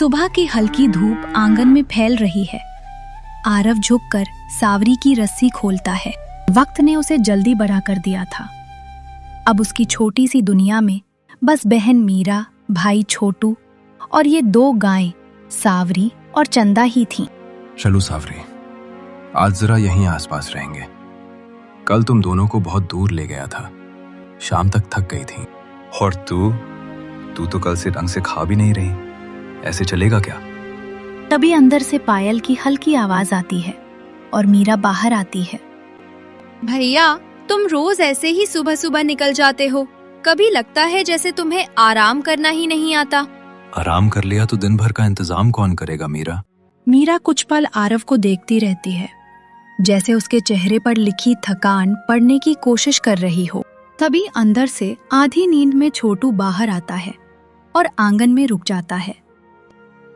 सुबह की हल्की धूप आंगन में फैल रही है। आरव झुककर सावरी की रस्सी खोलता है। वक्त ने उसे जल्दी बड़ा कर दिया था। अब उसकी छोटी सी दुनिया में बस बहन मीरा, भाई छोटू और ये 2 गायें सावरी और चंदा ही थीं। चलो सावरी, आज जरा यहीं आसपास रहेंगे। कल तुम दोनों को बहुत दूर ले गया था, शाम तक थक गई थी। और तू तो कल से ढंग से खा भी नहीं रही, ऐसे चलेगा क्या? तभी अंदर से पायल की हल्की आवाज आती है और मीरा बाहर आती है। भैया, तुम रोज ऐसे ही सुबह सुबह निकल जाते हो। कभी लगता है जैसे तुम्हें आराम करना ही नहीं आता। आराम कर लिया तो दिन भर का इंतजाम कौन करेगा मीरा? मीरा कुछ पल आरव को देखती रहती है, जैसे उसके चेहरे पर लिखी थकान पढ़ने की कोशिश कर रही हो। तभी अंदर से आधी नींद में छोटू बाहर आता है और आंगन में रुक जाता है।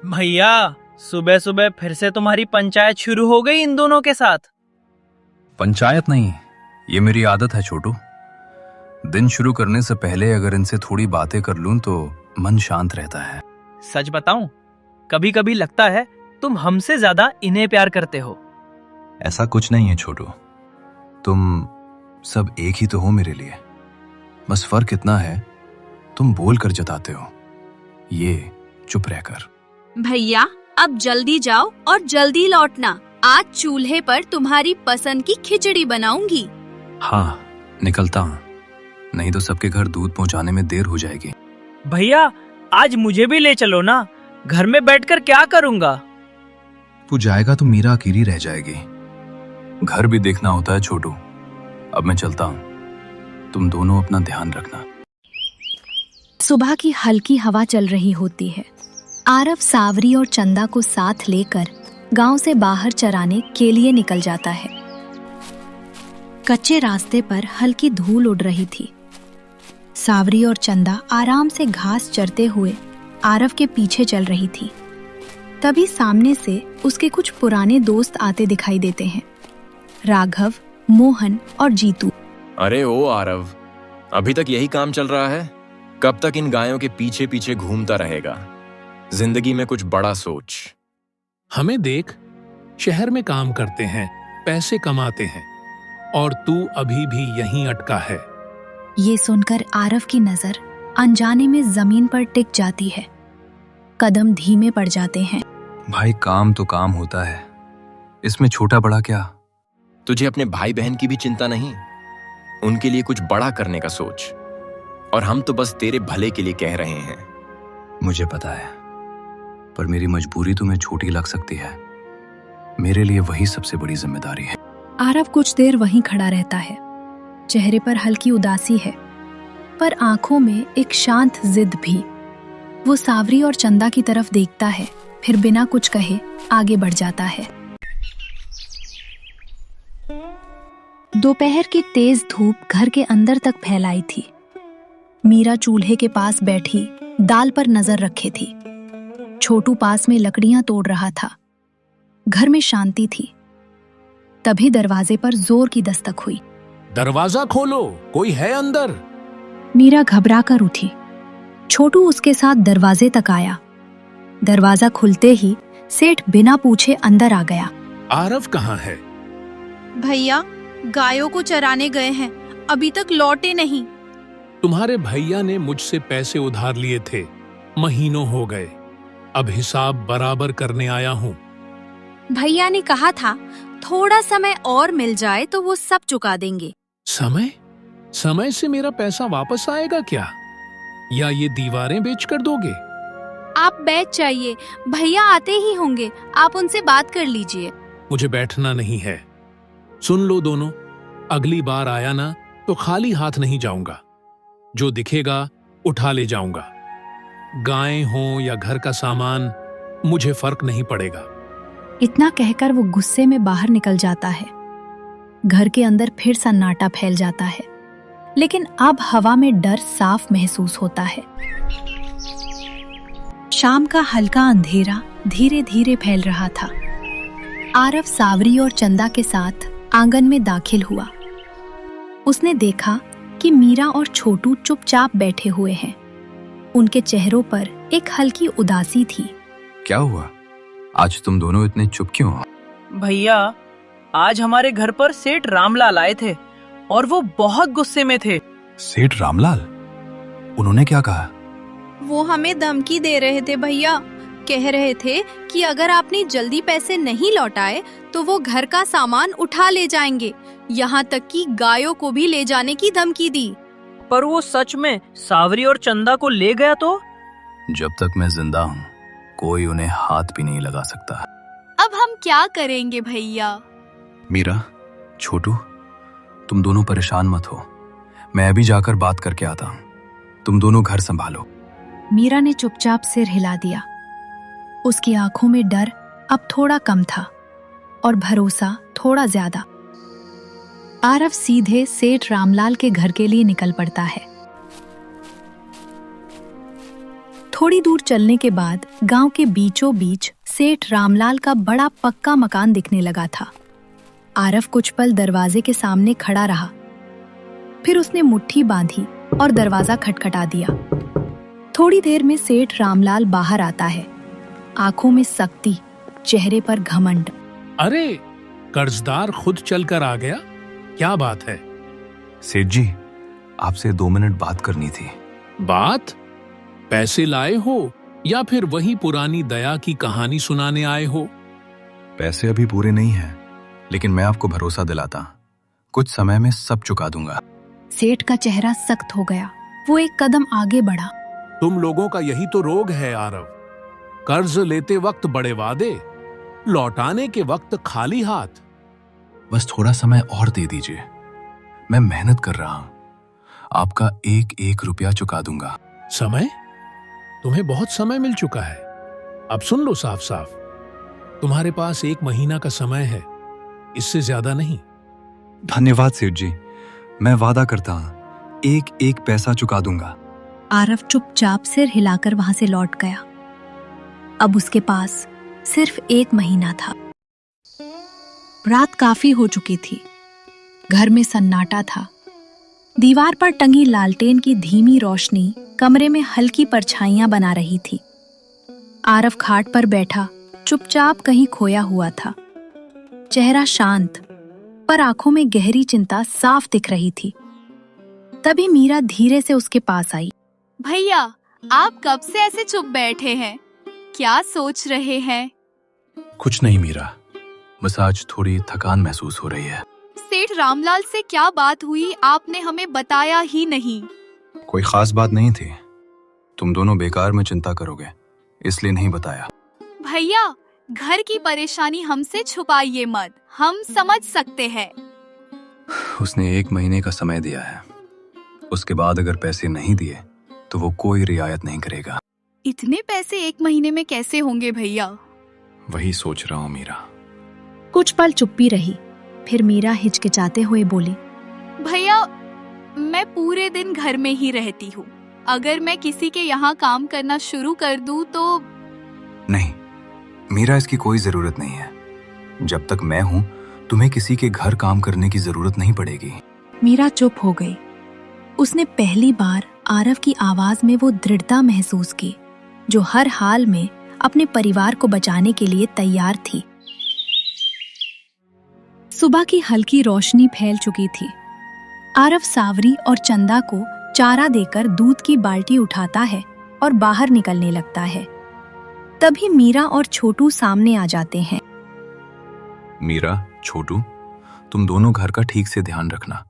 भैया, सुबह सुबह फिर से तुम्हारी पंचायत शुरू हो गई इन दोनों के साथ। पंचायत नहीं, ये मेरी आदत है छोटू। दिन शुरू करने से पहले अगर इनसे थोड़ी बातें कर लूं तो मन शांत रहता है। सच बताऊं, कभी कभी लगता है तुम हमसे ज्यादा इन्हें प्यार करते हो। ऐसा कुछ नहीं है छोटू, तुम सब एक ही तो हो मेरे लिए। बस फर्क इतना है, तुम बोल कर जताते हो, ये चुप रहकर। भैया, अब जल्दी जाओ और जल्दी लौटना। आज चूल्हे पर तुम्हारी पसंद की खिचड़ी बनाऊंगी। हाँ, निकलता हूँ, नहीं तो सबके घर दूध पहुँचाने में देर हो जाएगी। भैया, आज मुझे भी ले चलो ना, घर में बैठकर क्या करूँगा? तू जाएगा तो मीरा अकेली रह जाएगी। घर भी देखना होता है छोटू। अब मैं चलता हूँ, तुम दोनों अपना ध्यान रखना। सुबह की हल्की हवा चल रही होती है। आरव सावरी और चंदा को साथ लेकर गांव से बाहर चराने के लिए निकल जाता है। कच्चे रास्ते पर हल्की धूल उड़ रही थी। सावरी और चंदा आराम से घास चरते हुए आरव के पीछे चल रही थी। तभी सामने से उसके कुछ पुराने दोस्त आते दिखाई देते हैं, राघव, मोहन और जीतू। अरे ओ आरव, अभी तक यही काम चल रहा है? कब तक इन गायों के पीछे पीछे घूमता रहेगा? जिंदगी में कुछ बड़ा सोच। हमें देख, शहर में काम करते हैं, पैसे कमाते हैं, और तू अभी भी यहीं अटका है। ये सुनकर आरव की नजर अनजाने में जमीन पर टिक जाती है। कदम धीमे पड़ जाते हैं। भाई, काम तो काम होता है, इसमें छोटा बड़ा क्या? तुझे अपने भाई बहन की भी चिंता नहीं? उनके लिए कुछ बड़ा करने का सोच। और हम तो बस तेरे भले के लिए कह रहे हैं। मुझे पता है, पर मेरी मजबूरी तुम्हें छोटी लग सकती है। मेरे लिए वही सबसे बड़ी जिम्मेदारी है। आरव कुछ देर वहीं खड़ा रहता है। चेहरे पर हल्की उदासी है, पर आंखों में एक शांत जिद भी। वो सावरी और चंदा की तरफ देखता है, फिर बिना कुछ कहे आगे बढ़ जाता है। दोपहर की तेज धूप घर के अंदर तक फैलाई थी। मीरा चूल्हे के पास बैठी दाल पर नजर रखे थी। छोटू पास में लकड़ियां तोड़ रहा था। घर में शांति थी। तभी दरवाजे पर जोर की दस्तक हुई। दरवाजा खोलो, कोई है अंदर? मीरा घबरा कर उठी। छोटू उसके साथ दरवाजे तक आया। दरवाजा खुलते ही सेठ बिना पूछे अंदर आ गया। आरव कहाँ है? भैया, गायों को चराने गए हैं, अभी तक लौटे नहीं। तुम्हारे भैया ने मुझसे पैसे उधार लिए थे, महीनों हो गए। अब हिसाब बराबर करने आया हूँ। भैया ने कहा था थोड़ा समय और मिल जाए तो वो सब चुका देंगे। समय? समय से मेरा पैसा वापस आएगा क्या? या ये दीवारें बेच कर दोगे? आप बैठ जाइए, भैया आते ही होंगे, आप उनसे बात कर लीजिए। मुझे बैठना नहीं है। सुन लो दोनों, अगली बार आया ना तो खाली हाथ नहीं जाऊंगा। जो दिखेगा उठा ले जाऊंगा। गायें हों या घर का सामान, मुझे फर्क नहीं पड़ेगा। इतना कहकर वो गुस्से में बाहर निकल जाता है। घर के अंदर फिर सन्नाटा फैल जाता है, लेकिन अब हवा में डर साफ महसूस होता है। शाम का हल्का अंधेरा धीरे धीरे फैल रहा था। आरव सावरी और चंदा के साथ आंगन में दाखिल हुआ। उसने देखा कि मीरा और छोटू चुपचाप बैठे हुए हैं। उनके चेहरों पर एक हल्की उदासी थी, क्या हुआ? आज तुम दोनों इतने चुप क्यों हो? भैया, आज हमारे घर पर सेठ रामलाल आए थे और वो बहुत गुस्से में थे। सेठ रामलाल? उन्होंने क्या कहा? वो हमें धमकी दे रहे थे भैया। कह रहे थे कि अगर आपने जल्दी पैसे नहीं लौटाए तो वो घर का सामान उठा ले जाएंगे। यहाँ तक कि गायों को भी ले जाने की धमकी दी। पर वो सच में सावरी और चंदा को ले गया तो? जब तक मैं जिंदा हूँ कोई उन्हें हाथ भी नहीं लगा सकता। अब हम क्या करेंगे भैया? मीरा, छोटू, तुम दोनों परेशान मत हो। मैं अभी जाकर बात करके आता हूँ। तुम दोनों घर संभालो। मीरा ने चुपचाप सिर हिला दिया। उसकी आंखों में डर अब थोड़ा कम था और भरोसा थोड़ा ज्यादा। आरव सीधे सेठ रामलाल के घर के लिए निकल पड़ता है। थोड़ी दूर चलने के बाद गांव के बीचों बीच सेठ रामलाल का बड़ा पक्का मकान दिखने लगा था। आरव कुछ पल दरवाजे के सामने खड़ा रहा, फिर उसने मुट्ठी बांधी और दरवाजा खटखटा दिया। थोड़ी देर में सेठ रामलाल बाहर आता है, आंखों में सख्ती, चेहरे पर घमंड। अरे, कर्जदार खुद चलकर आ गया, क्या बात है? सेठ जी, आपसे 2 मिनट बात करनी थी। बात? पैसे लाए हो या फिर वही पुरानी दया की कहानी सुनाने आए हो? पैसे अभी पूरे नहीं हैं, लेकिन मैं आपको भरोसा दिलाता, कुछ समय में सब चुका दूंगा। सेठ का चेहरा सख्त हो गया। वो एक कदम आगे बढ़ा। तुम लोगों का यही तो रोग है आरव। कर्ज लेते वक्त बड़े वादे, लौटाने के वक्त खाली हाथ। बस थोड़ा समय और दे दीजिए, मैं मेहनत कर रहा हूं। आपका एक एक रुपया चुका दूंगा। समय? तुम्हें बहुत समय मिल चुका है। अब सुन लो साफ साफ, तुम्हारे पास 1 महीना का समय है, इससे ज्यादा नहीं। धन्यवाद सेठ जी, मैं वादा करता हूं एक एक पैसा चुका दूंगा। आरव चुपचाप सिर हिलाकर वहां से लौट गया। अब उसके पास सिर्फ 1 महीना था। रात काफी हो चुकी थी। घर में सन्नाटा था। दीवार पर टंगी लालटेन की धीमी रोशनी कमरे में हल्की परछाइयां बना रही थी। आरव खाट पर बैठा चुपचाप कहीं खोया हुआ था। चेहरा शांत, पर आंखों में गहरी चिंता साफ दिख रही थी। तभी मीरा धीरे से उसके पास आई। भैया, आप कब से ऐसे चुप बैठे हैं? क्या सोच रहे हैं? कुछ नहीं मीरा, बस आज थोड़ी थकान महसूस हो रही है। सेठ रामलाल से क्या बात हुई, आपने हमें बताया ही नहीं। कोई खास बात नहीं थी, तुम दोनों बेकार में चिंता करोगे इसलिए नहीं बताया। भैया, घर की परेशानी हमसे छुपाइए मत, हम समझ सकते हैं। उसने 1 महीने का समय दिया है, उसके बाद अगर पैसे नहीं दिए तो वो कोई रियायत नहीं करेगा। इतने पैसे 1 महीने में कैसे होंगे भैया? वही सोच रहा हूँ मीरा। कुछ पल चुप्पी रही, फिर मीरा हिचकिचाते हुए बोली, भैया, मैं पूरे दिन घर में ही रहती हूँ। अगर मैं किसी के यहाँ काम करना शुरू कर दूँ तो? नहीं मीरा, इसकी कोई जरूरत नहीं है। जब तक मैं हूँ तुम्हें किसी के घर काम करने की जरूरत नहीं पड़ेगी। मीरा चुप हो गई। उसने पहली बार आरव की आवाज में वो दृढ़ता महसूस की जो हर हाल में अपने परिवार को बचाने के लिए तैयार थी। सुबह की हल्की रोशनी फैल चुकी थी। आरव सावरी और चंदा को चारा देकर दूध की बाल्टी उठाता है और बाहर निकलने लगता है। तभी मीरा और छोटू सामने आ जाते हैं। मीरा, छोटू, तुम दोनों घर का ठीक से ध्यान रखना।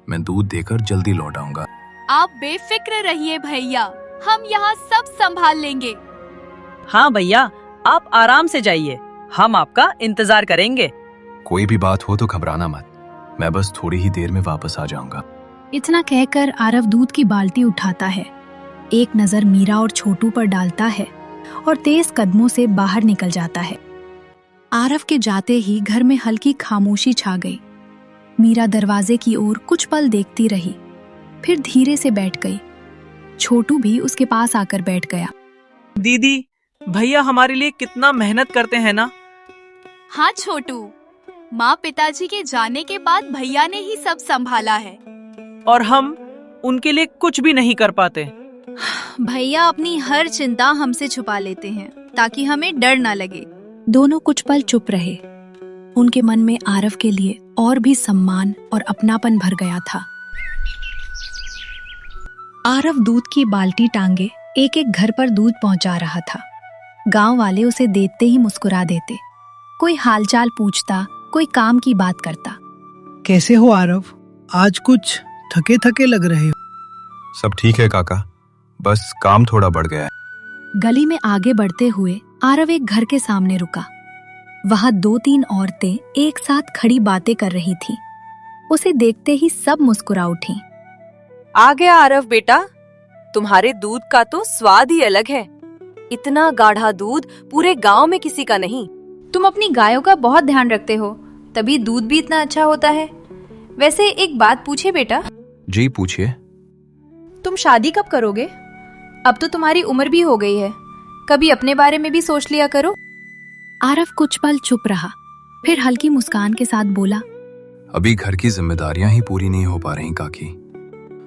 मैं दूध देकर जल्दी लौट आऊंगा। आप बेफिक्र रहिए भैया, हम यहाँ सब संभाल लेंगे। हाँ भैया, आप आराम से जाइए, हम आपका इंतजार करेंगे। कोई भी बात हो तो घबराना मत, मैं बस थोड़ी ही देर में वापस आ जाऊंगा। इतना कहकर आरव दूध की बाल्टी उठाता है, एक नजर मीरा और छोटू पर डालता है और तेज कदमों से बाहर निकल जाता है। आरव के जाते ही घर में हल्की खामोशी छा गई। मीरा दरवाजे की ओर कुछ पल देखती रही, फिर धीरे से बैठ गई। छोटू भी उसके पास आकर बैठ गया। दीदी, भैया हमारे लिए कितना मेहनत करते हैं ना। हाँ छोटू, माँ पिताजी के जाने के बाद भैया ने ही सब संभाला है और हम उनके लिए कुछ भी नहीं कर पाते। भैया अपनी हर चिंता हमसे छुपा लेते हैं। ताकि हमें डर ना लगे। दोनों कुछ पल चुप रहे। उनके मन में आरव के लिए और भी सम्मान और अपनापन भर गया था। आरव दूध की बाल्टी टांगे एक एक घर पर दूध पहुंचा रहा था। गांव वाले उसे देखते ही मुस्कुरा देते। कोई हालचाल पूछता, कोई काम की बात करता। कैसे हो आरव? आज कुछ थके थके लग रहे हो। सब ठीक है काका, बस काम थोड़ा बढ़ गया है। गली में आगे बढ़ते हुए आरव एक घर के सामने रुका। वहां 2-3 औरतें एक साथ खड़ी बातें कर रही थीं। उसे देखते ही सब मुस्कुरा उठी। आ गया आरव बेटा, तुम्हारे दूध का तो स्वाद ही अलग है। इतना गाढ़ा दूध पूरे गांव में किसी का नहीं। तुम अपनी गायों का बहुत ध्यान रखते हो, तभी दूध भी इतना अच्छा होता है। वैसे एक बात पूछे बेटा? जी पूछिए। तुम शादी कब करोगे? अब तो तुम्हारी उम्र भी हो गई है, कभी अपने बारे में भी सोच लिया करो। आरव कुछ पल चुप रहा, फिर हल्की मुस्कान के साथ बोला, अभी घर की जिम्मेदारियां ही पूरी नहीं हो पा रही काकी।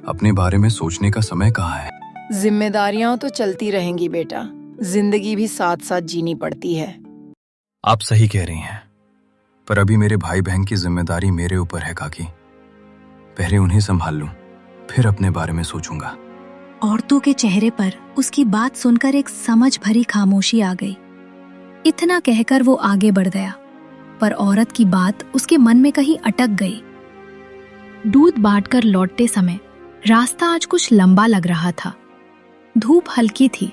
अपने बारे में सोचने का समय कहाँ है। जिम्मेदारियां तो चलती रहेंगी बेटा, जिंदगी भी साथ साथ जीनी पड़ती है। आप सही कह रही हैं, पर अभी मेरे भाई बहन की जिम्मेदारी मेरे ऊपर है काकी। पहले उन्हें संभाल लूं, फिर अपने बारे में सोचूंगा। औरतों के चेहरे पर उसकी बात सुनकर एक समझ भरी खामोशी आ गई। इतना कहकर वो आगे बढ़ गया, पर औरत की बात उसके मन में कहीं अटक गई। दूध बांटकर लौटते समय रास्ता आज कुछ लंबा लग रहा था। धूप हल्की थी,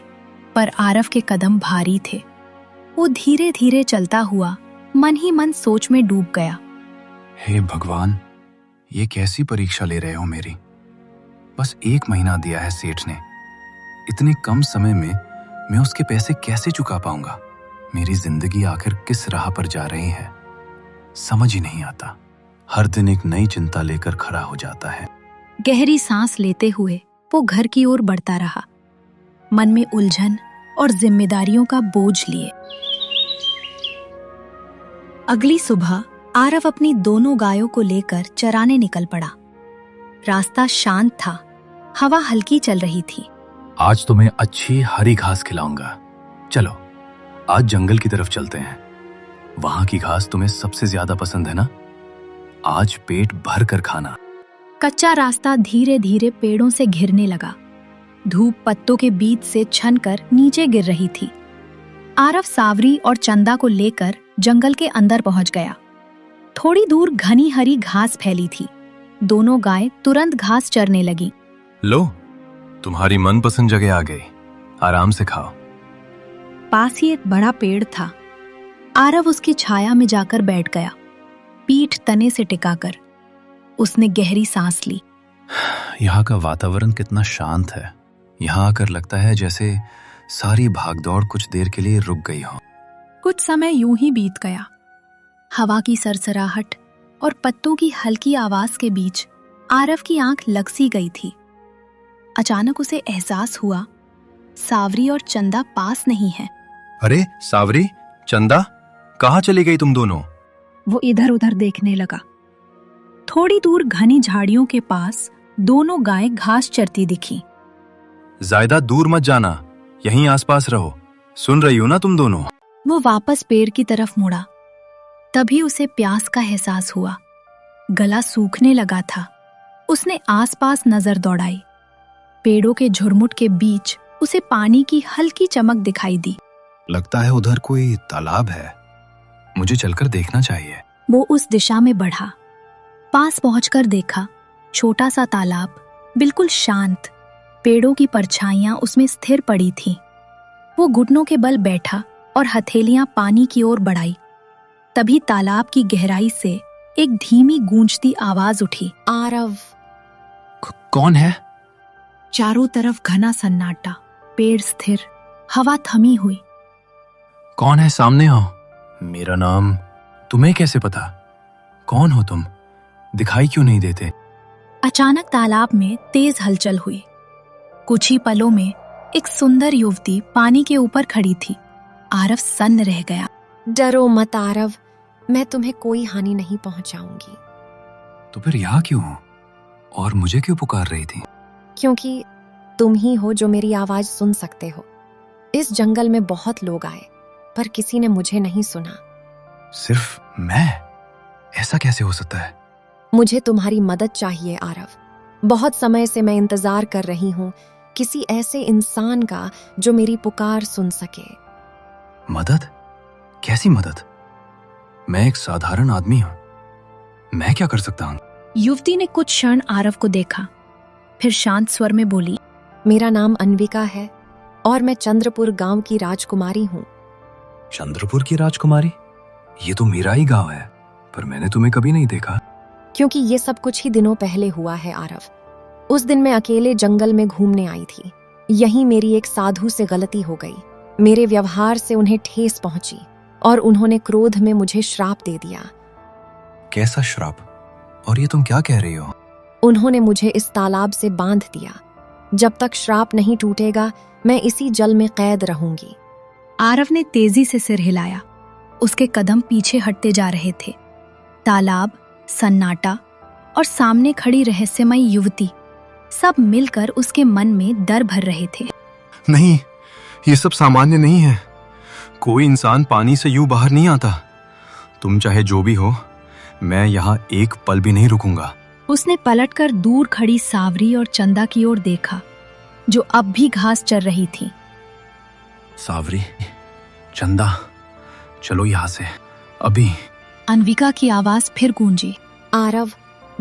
पर आरव के कदम भारी थे। वो धीरे धीरे चलता हुआ मन ही मन सोच में डूब गया। हे भगवान, ये कैसी परीक्षा ले रहे हो मेरी। बस 1 महीना दिया है सेठ ने। इतने कम समय में मैं उसके पैसे कैसे चुका पाऊंगा। मेरी जिंदगी आखिर किस राह पर जा रही है, समझ ही नहीं आता। हर दिन एक नई चिंता लेकर खड़ा हो जाता है। गहरी सांस लेते हुए वो घर की ओर बढ़ता रहा, मन में उलझन और जिम्मेदारियों का बोझ लिए। अगली सुबह आरव अपनी दोनों गायों को लेकर चराने निकल पड़ा। रास्ता शांत था, हवा हल्की चल रही थी। आज तुम्हें अच्छी हरी घास खिलाऊंगा। चलो आज जंगल की तरफ चलते हैं। वहां की घास तुम्हें सबसे ज्यादा पसंद है ना? आज पेट भर कर खाना। कच्चा रास्ता धीरे धीरे पेड़ों से घिरने लगा। धूप पत्तों के बीच से छनकर नीचे गिर रही थी। आरव सावरी और चंदा को लेकर जंगल के अंदर पहुंच गया। थोड़ी दूर घनी हरी घास फैली थी। दोनों गायें तुरंत घास चरने लगी। लो, तुम्हारी मनपसंद जगह आ गई, आराम से खाओ। पास ही एक बड़ा पेड़ था। आरव उसकी छाया में जाकर बैठ गया, पीठ तने से टिकाकर। उसने गहरी सांस ली। यहाँ का वातावरण कितना शांत है। यहाँ आकर लगता है जैसे सारी भागदौड़ कुछ देर के लिए रुक गई हो। कुछ समय यूं ही बीत गया। हवा की सरसराहट और पत्तों की हल्की आवाज के बीच आरव की आंख लग सी गई थी। अचानक उसे एहसास हुआ, सावरी और चंदा पास नहीं है। अरे सावरी, चंदा, कहाँ चली गई तुम दोनों? वो इधर उधर देखने लगा। थोड़ी दूर घनी झाड़ियों के पास दोनों गायें घास चरती दिखी। ज्यादा दूर मत जाना, यहीं आसपास रहो। सुन रही हो ना तुम दोनों? वो वापस पेड़ की तरफ मुड़ा। तभी उसे प्यास का एहसास हुआ। गला सूखने लगा था। उसने आसपास नजर दौड़ाई। पेड़ों के झुरमुट के बीच उसे पानी की हल्की चमक दिखाई दी। लगता है उधर कोई तालाब है, मुझे चलकर देखना चाहिए। वो उस दिशा में बढ़ा। पास पहुंचकर देखा, छोटा सा तालाब, बिल्कुल शांत। पेड़ों की परछाइयां उसमें स्थिर पड़ी थीं। वो घुटनों के बल बैठा और हथेलियां पानी की ओर बढ़ाई। तभी तालाब की गहराई से एक धीमी गूंजती आवाज उठी। आरव। कौन है? चारों तरफ घना सन्नाटा, पेड़ स्थिर, हवा थमी हुई। कौन है? सामने आओ। मेरा नाम तुम्हें कैसे पता? कौन हो तुम? दिखाई क्यों नहीं देते? अचानक तालाब में तेज हलचल हुई। कुछ ही पलों में एक सुंदर युवती पानी के ऊपर खड़ी थी। आरव सन्न रह गया। डरो मत आरव, मैं तुम्हें कोई हानि नहीं पहुंचाऊंगी। तो फिर यहाँ क्यों हो? और मुझे क्यों पुकार रही थी? क्योंकि तुम ही हो जो मेरी आवाज सुन सकते हो। इस जंगल में बहुत लोग आए, पर किसी ने मुझे नहीं सुना। सिर्फ मैं? ऐसा कैसे हो सकता है? मुझे तुम्हारी मदद चाहिए आरव। बहुत समय से मैं इंतजार कर रही हूँ किसी ऐसे इंसान का जो मेरी पुकार सुन सके। मदद? कैसी मदद? मैं एक साधारण आदमी हूँ, मैं क्या कर सकता हूँ? युवती ने कुछ क्षण आरव को देखा, फिर शांत स्वर में बोली, मेरा नाम अन्विका है और मैं चंद्रपुर गांव की राजकुमारी हूँ। चंद्रपुर की राजकुमारी? ये तो मेरा ही गांव है, पर मैंने तुम्हें कभी नहीं देखा। क्योंकि ये सब कुछ ही दिनों पहले हुआ है आरव। उस दिन मैं अकेले जंगल में घूमने आई थी। यहीं मेरी एक साधु से गलती हो गई। मेरे व्यवहार से उन्हें ठेस पहुंची और उन्होंने क्रोध में मुझे श्राप दे दिया। कैसा श्राप? और ये तुम क्या कह रही हो? उन्होंने मुझे इस तालाब से बांध दिया। जब तक श्राप नहीं टूटेगा मैं इसी जल में कैद रहूंगी। आरव ने तेजी से सिर हिलाया। उसके कदम पीछे हटते जा रहे थे। तालाब, सन्नाटा और सामने खड़ी रहस्यमयी युवती, सब मिलकर उसके मन में डर भर रहे थे। नहीं, ये सब सामान्य नहीं है। कोई इंसान पानी से यूं बाहर नहीं आता। तुम चाहे जो भी हो, मैं यहाँ एक पल भी नहीं रुकूंगा। उसने पलटकर दूर खड़ी सावरी और चंदा की ओर देखा, जो अब भी घास चर रही थी। सावरी, चंदा, चलो यहाँ से अभी। अन्विका की आवाज फिर गूंजी, आरव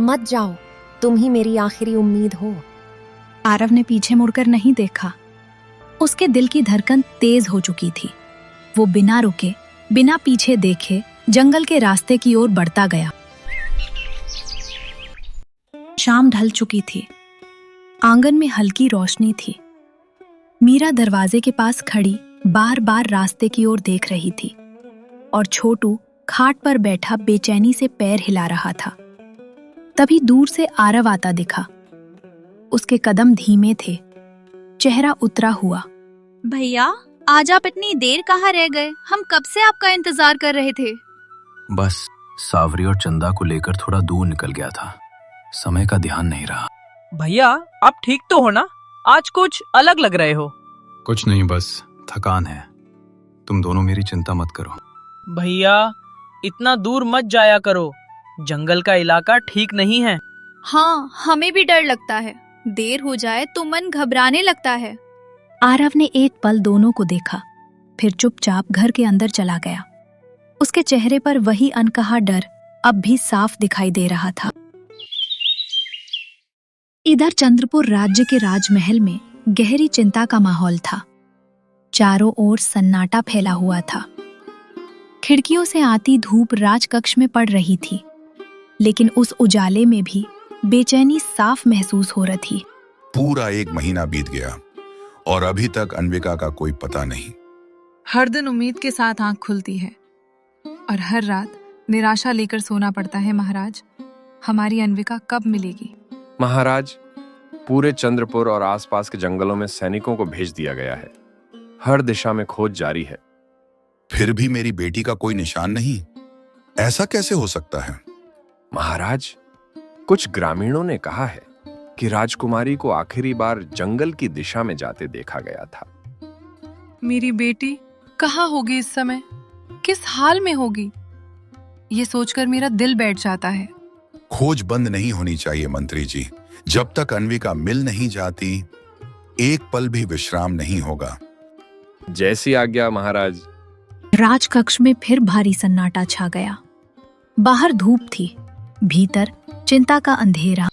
मत जाओ, तुम ही मेरी आखिरी उम्मीद हो। आरव ने पीछे मुड़कर नहीं देखा। उसके दिल की धड़कन तेज हो चुकी थी। वो बिना रुके, बिना पीछे देखे जंगल के रास्ते की ओर बढ़ता गया। शाम ढल चुकी थी। आंगन में हल्की रोशनी थी। मीरा दरवाजे के पास खड़ी बार बार रास्ते की ओर देख रही थी और छोटू खाट पर बैठा बेचैनी से पैर हिला रहा था। तभी दूर से आरव आता दिखा। उसके कदम धीमे थे, चेहरा उतरा हुआ। भैया, आज आप इतनी देर कहाँ रह गए? हम कब से आपका इंतजार कर रहे थे। बस सावरी और चंदा को लेकर थोड़ा दूर निकल गया था। समय का ध्यान नहीं रहा। भैया, आप ठीक तो हो ना? आज कुछ अलग लग रहे हो। कुछ नहीं, बस थकान है। तुम दोनों मेरी चिंता मत करो। भैया, इतना दूर मत जाया करो। जंगल का इलाका ठीक नहीं है। हाँ, हमें भी डर लगता है। देर हो जाए तो मन घबराने लगता है। आरव ने एक पल दोनों को देखा, फिर चुपचाप घर के अंदर चला गया। उसके चेहरे पर वही अनकहा डर अब भी साफ दिखाई दे रहा था। इधर चंद्रपुर राज्य के राजमहल में गहरी चिंता का माहौल था। चारों ओर सन्नाटा फैला हुआ था। खिड़कियों से आती धूप राजकक्ष में पड़ रही थी, लेकिन उस उजाले में भी बेचैनी साफ महसूस हो रही थी। पूरा 1 महीना बीत गया और अभी तक अन्विका का कोई पता नहीं। हर दिन उम्मीद के साथ आंख खुलती है और हर रात निराशा लेकर सोना पड़ता है। महाराज, हमारी अन्विका कब मिलेगी? महाराज, पूरे चंद्रपुर और आसपास के जंगलों में सैनिकों को भेज दिया गया है। हर दिशा में खोज जारी है। फिर भी मेरी बेटी का कोई निशान नहीं। ऐसा कैसे हो सकता है? महाराज, कुछ ग्रामीणों ने कहा है कि राजकुमारी को आखिरी बार जंगल की दिशा में जाते देखा गया था। मेरी बेटी कहाँ होगी इस समय? किस हाल में होगी? ये सोचकर मेरा दिल बैठ जाता है। खोज बंद नहीं होनी चाहिए मंत्री जी। जब तक अन्विका मिल नहीं जाती, एक पल भी विश्राम नहीं होगा। जैसी आज्ञा महाराज। राजकक्ष में फिर भारी सन्नाटा छा गया। बाहर धूप थी, भीतर चिंता का अंधेरा।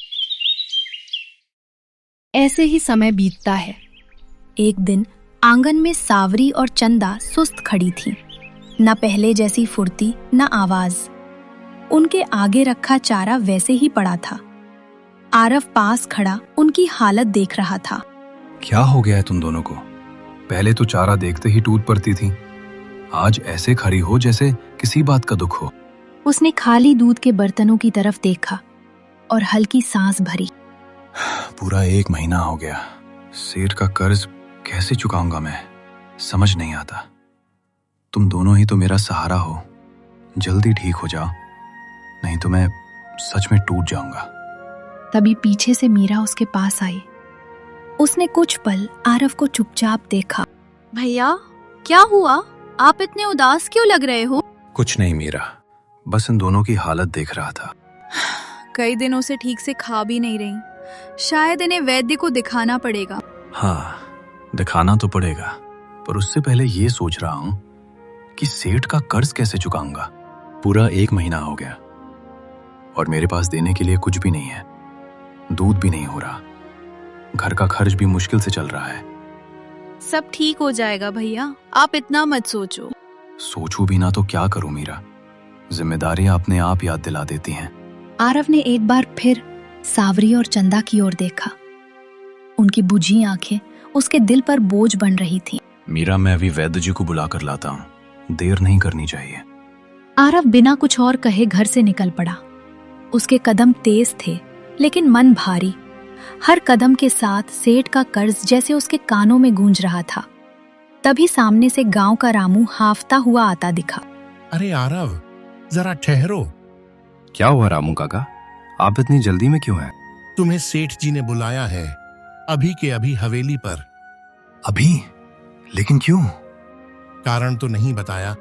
ऐसे ही समय बीतता है। एक दिन आंगन में सावरी और चंदा सुस्त खड़ी थीं। न पहले जैसी फुर्ती, न आवाज। उनके आगे रखा चारा वैसे ही पड़ा था। आरव पास खड़ा उनकी हालत देख रहा था। क्या हो गया है तुम दोनों को? पहले तो चारा देखते ही टूट पड़ती थी, आज ऐसे खड़ी हो जैसे किसी बात का दुख हो। उसने खाली दूध के बर्तनों की तरफ देखा और हल्की सांस भरी। पूरा 1 महीना हो गया। सेठ का कर्ज कैसे चुकाऊंगा मैं, समझ नहीं आता। तुम दोनों ही तो मेरा सहारा हो। जल्दी ठीक हो जाओ, नहीं तो मैं सच में टूट जाऊंगा। तभी पीछे से मीरा उसके पास आई। उसने कुछ पल आरव को चुपचाप देखा, भैया, क्या हुआ? आप इतने उदास क्यों लग रहे हो? कुछ नहीं मीरा, बस इन दोनों की हालत देख रहा था। कई दिनों से ठीक से खा भी नहीं रही। शायद इन्हें वैद्य को दिखाना पड़ेगा। हाँ, दिखाना तो पड़ेगा, पर उससे पहले ये सोच रहा हूँ कि सेठ का कर्ज कैसे चुकाऊंगा। पूरा 1 महीना हो गया और मेरे पास देने के लिए कुछ भी नहीं है। दूध भी नहीं हो रहा, घर का खर्च भी मुश्किल से चल रहा है। सब ठीक हो जाएगा भैया, आप इतना मत सोचो। सोचूं भी ना तो क्या करूं मीरा, जिम्मेदारियां अपने आप याद दिला देती हैं। आरव ने एक बार फिर सावरी और चंदा की ओर देखा। उनकी बुझी आंखें उसके दिल पर बोझ बन रही थीं। मीरा, मैं अभी वैद्य जी को बुला कर लाता हूँ, देर नहीं करनी चाहिए। आरव बिना कुछ और कहे घर से निकल पड़ा। उसके कदम तेज थे लेकिन मन भारी। हर कदम के साथ सेठ का कर्ज जैसे उसके कानों में गूंज रहा था। तभी सामने से गांव का रामू हाफता हुआ आता दिखा। अरे आरव, जरा ठहरो। क्या हुआ रामू काका, आप इतनी जल्दी में क्यों हैं? तुम्हें सेठ जी ने बुलाया है, अभी के अभी हवेली पर। अभी? लेकिन क्यों? कारण तो नहीं बताया,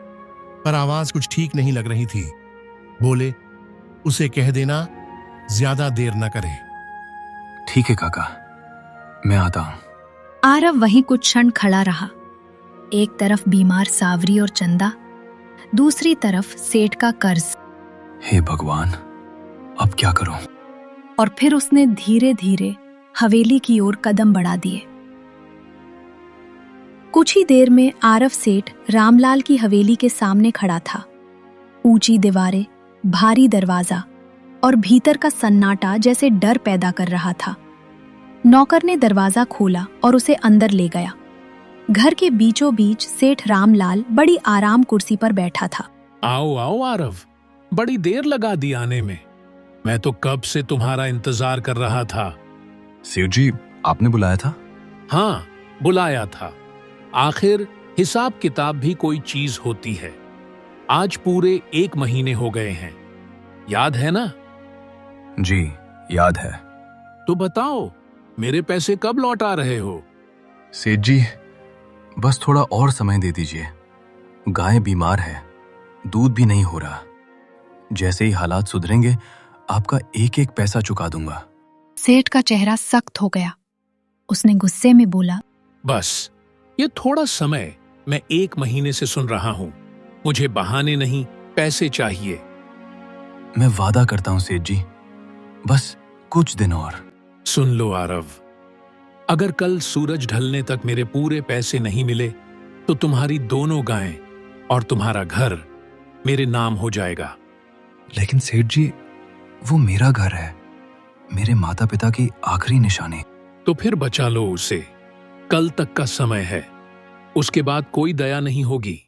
पर आवाज कुछ ठीक नहीं लग रही थी। बोले उसे कह देना ज्यादा देर न करे। ठीक है काका, मैं आता हूँ। आरव वहीं कुछ क्षण खड़ा रहा। एक तरफ बीमार सावरी और चंदा, दूसरी तरफ सेठ का कर्ज। हे भगवान, अब क्या करूं? और फिर उसने धीरे धीरे हवेली की ओर कदम बढ़ा दिए। कुछ ही देर में आरव सेठ रामलाल की हवेली के सामने खड़ा था। ऊंची दीवारें, भारी दरवाजा और भीतर का सन्नाटा जैसे डर पैदा कर रहा था। नौकर ने दरवाजा खोला और उसे अंदर ले गया। घर के बीचों बीच सेठ रामलाल बड़ी आराम कुर्सी पर बैठा था। आओ आओ आरव, बड़ी देर लगा दी आने में। मैं तो कब से तुम्हारा इंतजार कर रहा था। सेठ जी, आपने बुलाया था? हाँ, बुलाया था। आखिर हिसाब किताब भी कोई चीज होती है। आज पूरे 1 महीने हो गए हैं, याद है ना? जी, याद है। तो बताओ, मेरे पैसे कब लौटा रहे हो? सेठ जी, बस थोड़ा और समय दे दीजिए। गाय बीमार है, दूध भी नहीं हो रहा। जैसे ही हालात सुधरेंगे, आपका 1-1 पैसा चुका दूंगा। सेठ का चेहरा सख्त हो गया। उसने गुस्से में बोला, बस ये थोड़ा समय मैं 1 महीने से सुन रहा हूं। मुझे बहाने नहीं, पैसे चाहिए। मैं वादा करता हूं सेठ जी, बस कुछ दिन और। सुन लो आरव, अगर कल सूरज ढलने तक मेरे पूरे पैसे नहीं मिले तो तुम्हारी दोनों गायें और तुम्हारा घर मेरे नाम हो जाएगा। लेकिन सेठ जी, वो मेरा घर है, मेरे माता पिता की आखिरी निशानी। तो फिर बचा लो उसे। कल तक का समय है, उसके बाद कोई दया नहीं होगी।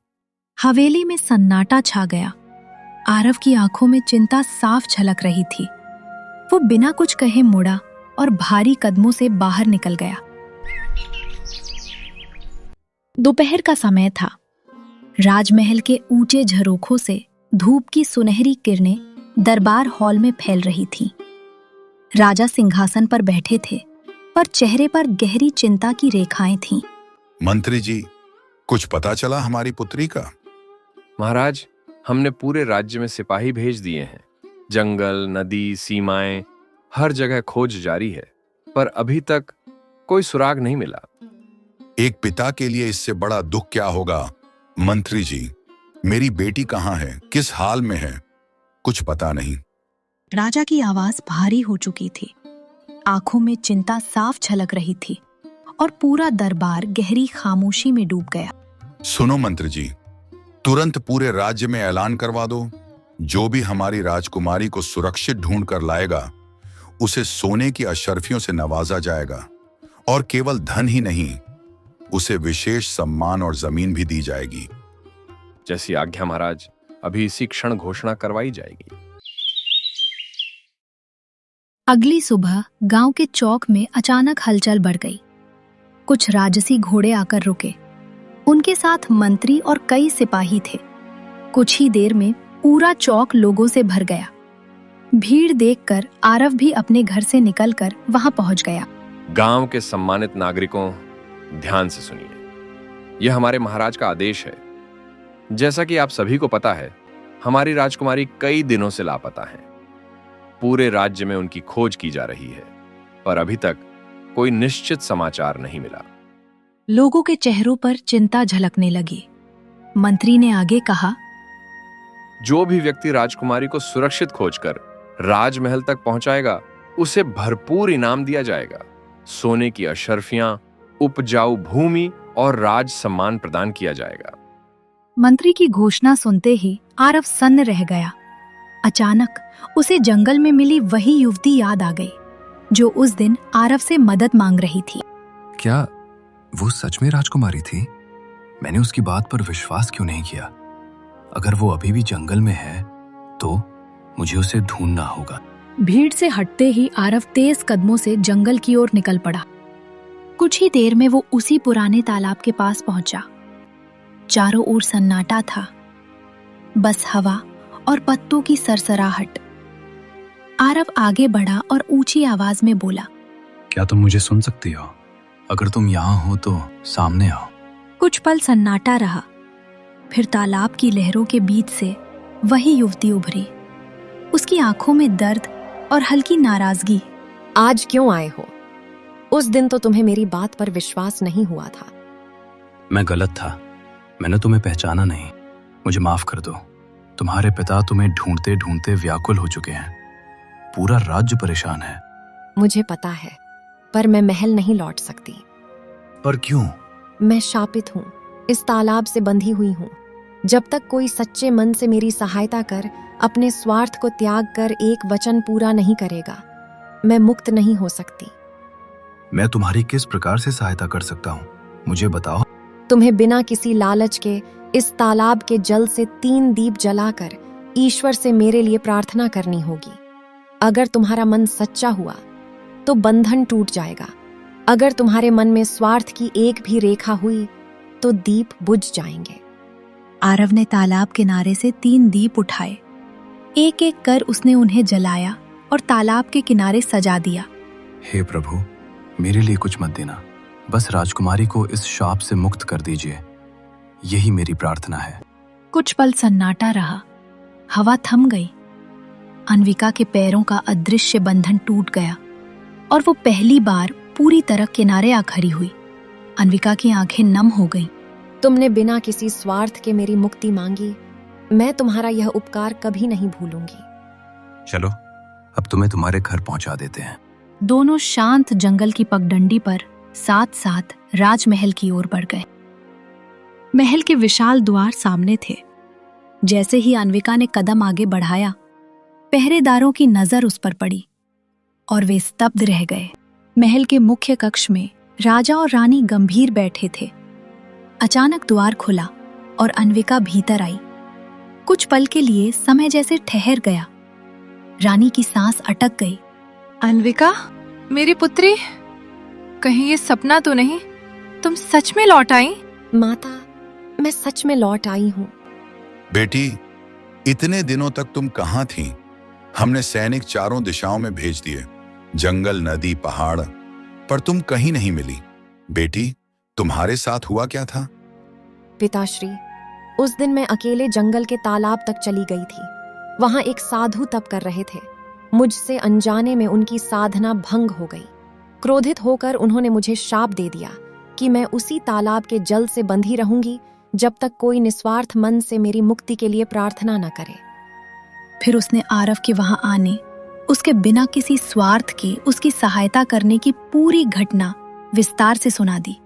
हवेली में सन्नाटा छा गया। आरव की आंखों में चिंता साफ झलक रही थी। वो बिना कुछ कहे मुड़ा और भारी कदमों से बाहर निकल गया। दोपहर का समय था। राजमहल के ऊंचे झरोखों से धूप की सुनहरी किरणें दरबार हॉल में फैल रही थीं। राजा सिंहासन पर बैठे थे, पर चेहरे पर गहरी चिंता की रेखाएं थीं। मंत्री जी, कुछ पता चला हमारी पुत्री का? महाराज, हमने पूरे राज्य में सिपाही भेज दिए हैं। जंगल, नदी, सीमाएं, हर जगह खोज जारी है, पर अभी तक कोई सुराग नहीं मिला। एक पिता के लिए इससे बड़ा दुख क्या होगा? मंत्री जी, मेरी बेटी कहाँ है, किस हाल में है, कुछ पता नहीं। राजा की आवाज भारी हो चुकी थी। आंखों में चिंता साफ झलक रही थी और पूरा दरबार गहरी खामोशी में डूब गया। सुनो मंत्री जी, तुरंत पूरे राज्य में ऐलान करवा दो, जो भी हमारी राजकुमारी को सुरक्षित ढूंढ कर लाएगा उसे सोने की अशर्फियों से नवाजा जाएगा, और केवल धन ही नहीं, उसे विशेष सम्मान और जमीन भी दी जाएगी। जैसी आज्ञा महाराज, अभी इसी क्षण घोषणा करवाई जाएगी। अगली सुबह गांव के चौक में अचानक हलचल बढ़ गई। कुछ राजसी घोड़े आकर रुके। उनके साथ मंत्री और कई सिपाही थे। कुछ ही देर में पूरा चौक लोगों से भर गया। भीड़ देखकर आरव भी अपने घर से निकलकर वहां पहुंच गया। गांव के सम्मानित नागरिकों, ध्यान से सुनिए। यह हमारे महाराज का आदेश है। जैसा कि आप सभी को पता है, हमारी राजकुमारी कई दिनों से लापता है। पूरे राज्य में उनकी खोज की जा रही है, पर अभी तक कोई निश्चित समाचार नहीं मिला। लोगों के चेहरों पर चिंता झलकने लगी। मंत्री ने आगे कहा, जो भी व्यक्ति राजकुमारी को सुरक्षित खोजकर राजमहल तक पहुंचाएगा, उसे भरपूर इनाम दिया जाएगा। सोने की अशर्फियां, उपजाऊ भूमि और राज सम्मान प्रदान किया जाएगा। मंत्री की घोषणा सुनते ही आरव सन्न रह गया। अचानक उसे जंगल में मिली वही युवती याद आ गई जो उस दिन आरव से मदद मांग रही थी। क्या वो सच में राजकुमारी थी? मैंने उसकी बात पर विश्वास क्यों नहीं किया? अगर वो अभी भी जंगल में है तो मुझे उसे ढूंढना होगा। भीड़ से हटते ही आरव तेज कदमों से जंगल की ओर निकल पड़ा। कुछ ही देर में वो उसी पुराने तालाब के पास पहुंचा। चारों ओर सन्नाटा था, बस हवा और पत्तों की सरसराहट। आरव आगे बढ़ा और ऊंची आवाज में बोला, क्या तुम मुझे सुन सकती हो? अगर तुम यहाँ हो तो सामने आओ। कुछ पल सन्नाटा रहा, फिर तालाब की लहरों के बीच से वही युवती उभरी। उसकी आंखों में दर्द और हल्की नाराजगी। आज क्यों आए हो? उस दिन तो तुम्हें मेरी बात पर विश्वास नहीं हुआ था। मैं गलत था, मैंने तुम्हें पहचाना नहीं। मुझे माफ कर दो। तुम्हारे पिता तुम्हें ढूंढते ढूंढते व्याकुल हो चुके हैं। पूरा राज्य परेशान है। मुझे पता है, पर मैं महल नहीं लौट सकती। पर क्यों? मैं शापित हूँ, इस तालाब से बंधी हुई हूँ। जब तक कोई सच्चे मन से मेरी सहायता कर अपने स्वार्थ को त्याग कर एक वचन पूरा नहीं करेगा, मैं मुक्त नहीं हो सकती। मैं तुम्हारी किस प्रकार से सहायता कर सकता हूँ, मुझे बताओ। तुम्हें बिना किसी लालच के इस तालाब के जल से 3 दीप जलाकर ईश्वर से मेरे लिए प्रार्थना करनी होगी। अगर तुम्हारा मन सच्चा हुआ तो बंधन टूट जाएगा। अगर तुम्हारे मन में स्वार्थ की एक भी रेखा हुई तो दीप बुझ जाएंगे। आरव ने तालाब किनारे से 3 दीप उठाए। एक एक कर उसने उन्हें जलाया और तालाब के किनारे सजा दिया। हे प्रभु, मेरे लिए कुछ मत देना, बस राजकुमारी को इस शाप से मुक्त कर दीजिए, यही मेरी प्रार्थना है। कुछ पल सन्नाटा रहा, हवा थम गई। अन्विका के पैरों का अदृश्य बंधन टूट गया और वो पहली बार पूरी तरह किनारे आ खड़ी हुई। अन्विका की आंखें नम हो गईं। तुमने बिना किसी स्वार्थ के मेरी मुक्ति मांगी, मैं तुम्हारा यह उपकार कभी नहीं भूलूंगी। चलो, अब तुम्हें तुम्हारे घर पहुंचा देते हैं। दोनों शांत जंगल की पगडंडी पर साथ साथ राजमहल की ओर बढ़ गए। महल के विशाल द्वार सामने थे। जैसे ही अन्विका ने कदम आगे बढ़ाया, पहरेदारों की नजर उस पर पड़ी और वे स्तब्ध रह गए। महल के मुख्य कक्ष में राजा और रानी गंभीर बैठे थे। अचानक द्वार खुला और अन्विका भीतर आई। कुछ पल के लिए समय जैसे ठहर गया। रानी की सांस अटक गई। अन्विका, मेरी पुत्री, कहीं ये सपना तो नहीं? तुम सच में लौट आई? माता, मैं सच में लौट आई हूँ। बेटी, इतने दिनों तक तुम कहाँ थी? हमने सैनिक चारों दिशाओं में भेज दिए, जंगल, नदी, पहाड़, पर तुम कहीं नहीं मिली। बेटी, तुम्हारे साथ हुआ क्या था? पिताश्री, उस दिन मैं अकेले जंगल के तालाब तक चली गई थी। वहां एक साधु तप कर रहे थे। मुझसे अनजाने में उनकी साधना भंग हो गई। क्रोधित होकर उन्होंने मुझे शाप दे दिया कि मैं उसी तालाब के जल से बंधी रहूंगी जब तक कोई निस्वार्थ मन से मेरी मुक्ति के लिए प्रार्थना न करे। फिर उसने आरव के वहां आने, उसके बिना किसी स्वार्थ के उसकी सहायता करने की पूरी घटना विस्तार से सुना दी।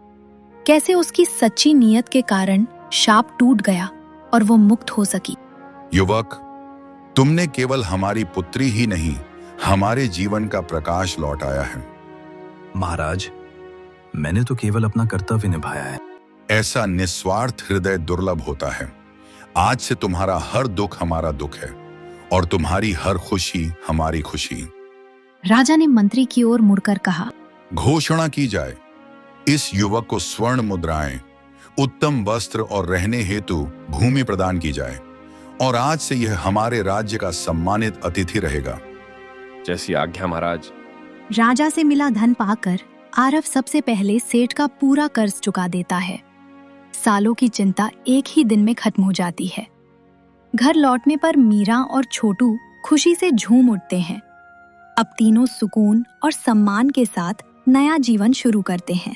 कैसे उसकी सच्ची नीयत के कारण शाप टूट गया और वो मुक्त हो सकी। युवक, तुमने केवल हमारी पुत्री ही नहीं, हमारे जीवन का प्रकाश लौटाया है। महाराज, मैंने तो केवल अपना कर्तव्य निभाया है। ऐसा निस्वार्थ हृदय दुर्लभ होता है। आज से तुम्हारा हर दुख हमारा दुख है और तुम्हारी हर खुशी हमारी खुशी। राजा ने मंत्री की ओर मुड़कर कहा, घोषणा की जाए, इस युवक को स्वर्ण मुद्राएं, उत्तम वस्त्र और रहने हेतु भूमि प्रदान की जाए और आज से यह हमारे राज्य का सम्मानित अतिथि रहेगा। जैसी आज्ञा महाराज। राजा से मिला धन पाकर आरव सबसे पहले सेठ का पूरा कर्ज चुका देता है। सालों की चिंता एक ही दिन में खत्म हो जाती है। घर लौटने पर मीरा और छोटू खुशी से झूम उठते हैं। अब तीनों सुकून और सम्मान के साथ नया जीवन शुरू करते हैं।